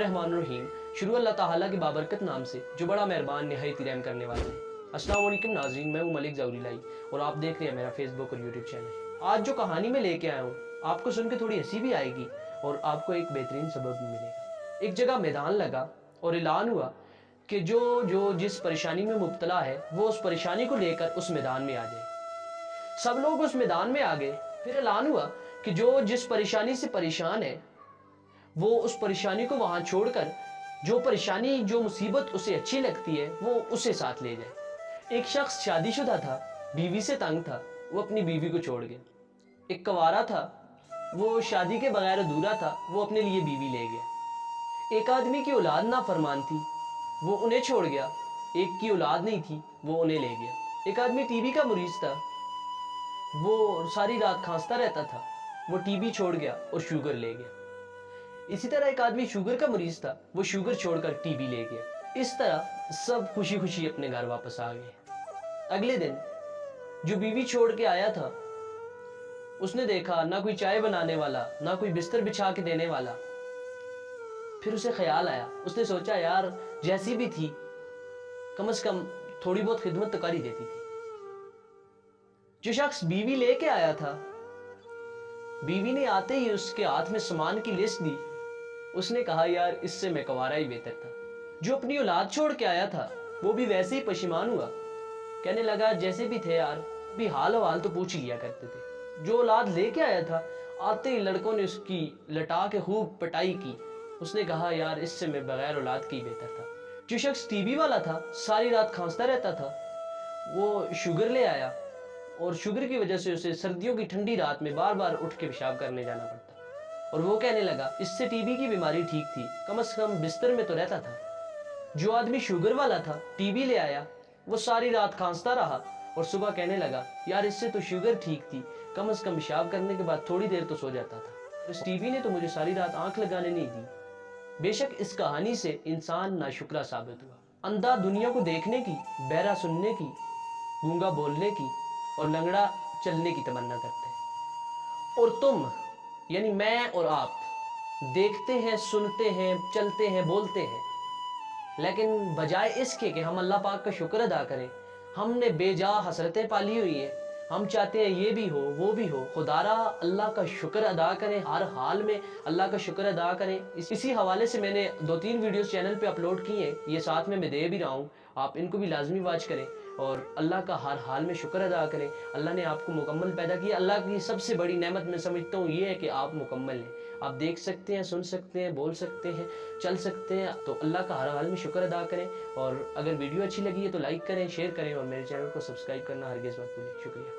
बिस्मिल्लाहिर्रहमानिर्रहीम। शुरू अल्लाह ताला के बाबरकत नाम से जो बड़ा मेहरबान निहायत रहम करने वाला है। अस्सलाम वालेकुम नाज़रीन, मैं हूं मलिक ज़ौहरी लाई और आप देख रहे हैं मेरा फेसबुक और यूट्यूब चैनल। आज जो कहानी मैं लेके आया हूँ आपको सुन के थोड़ी हंसी भी आएगी और आपको एक बेहतरीन सबक भी मिलेगा। एक जगह मैदान लगा और ऐलान हुआ कि जो जिस परेशानी में मुब्तला है वो उस परेशानी को लेकर उस मैदान में आ जाए। सब लोग उस मैदान में आ गए। फिर ऐलान हुआ कि जो जिस परेशानी से परेशान है वो उस परेशानी को वहां छोड़कर जो परेशानी जो मुसीबत उसे अच्छी लगती है वो उसे साथ ले जाए। एक शख्स शादीशुदा था, बीवी से तंग था, वो अपनी बीवी को छोड़ गया। एक कंवारा था, वो शादी के बगैर अधूरा था, वो अपने लिए बीवी ले गया। एक आदमी की औलाद नाफरमान थी, वो उन्हें छोड़ गया। एक की औलाद नहीं थी, वो उन्हें ले गया। एक आदमी टीबी का मरीज था, वो सारी रात खांसता रहता था, वो टीबी छोड़ गया और शुगर ले गया। इसी तरह एक आदमी शुगर का मरीज था, वो शुगर छोड़कर टीबी ले गया। इस तरह सब खुशी खुशी अपने घर वापस आ गए। अगले दिन जो बीवी छोड़ के आया था उसने देखा ना कोई चाय बनाने वाला, ना कोई बिस्तर बिछा के देने वाला। फिर उसे ख्याल आया, उसने सोचा यार जैसी भी थी कम से कम थोड़ी बहुत खिदमत तो कर ही देती थी। जो शख्स बीवी लेके आया था, बीवी ने आते ही उसके हाथ में सामान की लिस्ट दी। उसने कहा यार इससे मैं कंवारा ही बेहतर था। जो अपनी औलाद छोड़ के आया था वो भी वैसे ही परेशान हुआ, कहने लगा जैसे भी थे यार भी हाल हवाल तो पूछ ही लिया करते थे। जो औलाद लेके आया था आते ही लड़कों ने उसकी लटा के खूब पटाई की। उसने कहा यार इससे मैं बगैर औलाद के ही बेहतर था। जो शख्स टीबी वाला था, सारी रात खांसता रहता था, वो शुगर ले आया और शुगर की वजह से उसे सर्दियों की ठंडी रात में बार बार उठ के पेशाब करने जाना पड़ता और वो कहने लगा इससे टीबी की बीमारी ठीक थी, कम से कम बिस्तर में तो रहता था। जो आदमी शुगर वाला था, टीबी ले आया, वो सारी रात खांसता रहा और सुबह कहने लगा यार इससे तो शुगर ठीक थी, कम से कम पेशाब करने के बाद थोड़ी देर तो सो जाता था। इस टीबी ने तो मुझे सारी रात आंख लगाने नहीं दी। बेशक इस कहानी से इंसान नाशुक्रा साबित हुआ। अंधा दुनिया को देखने की, बहरा सुनने की, गूंगा बोलने की और लंगड़ा चलने की तमन्ना करते हैं। और तुम यानी मैं और आप देखते हैं, सुनते हैं, चलते हैं, बोलते हैं, लेकिन बजाय इसके कि हम अल्लाह पाक का शुक्र अदा करें, हमने बेजा हसरतें पाली हुई हैं। हम चाहते हैं ये भी हो वो भी हो। खुदारा अल्लाह का शुक्र अदा करें, हर हाल में अल्लाह का शुक्र अदा करें। इसी हवाले से मैंने 2-3 वीडियोस चैनल पे अपलोड की हैं, ये साथ में मैं दे भी रहा हूँ, आप इनको भी लाजमी वॉच करें और अल्लाह का हर हाल में शुक्र अदा करें। अल्लाह ने आपको मुकम्मल पैदा किया। अल्लाह की सबसे बड़ी नेमत मैं समझता हूँ ये है कि आप मुकम्मल हैं। आप देख सकते हैं, सुन सकते हैं, बोल सकते हैं, चल सकते हैं, तो अल्लाह का हर हाल में शुक्र अदा करें। और अगर वीडियो अच्छी लगी है तो लाइक करें, शेयर करें और मेरे चैनल को सब्सक्राइब करना हरगिज़ मत भूलें। शुक्रिया।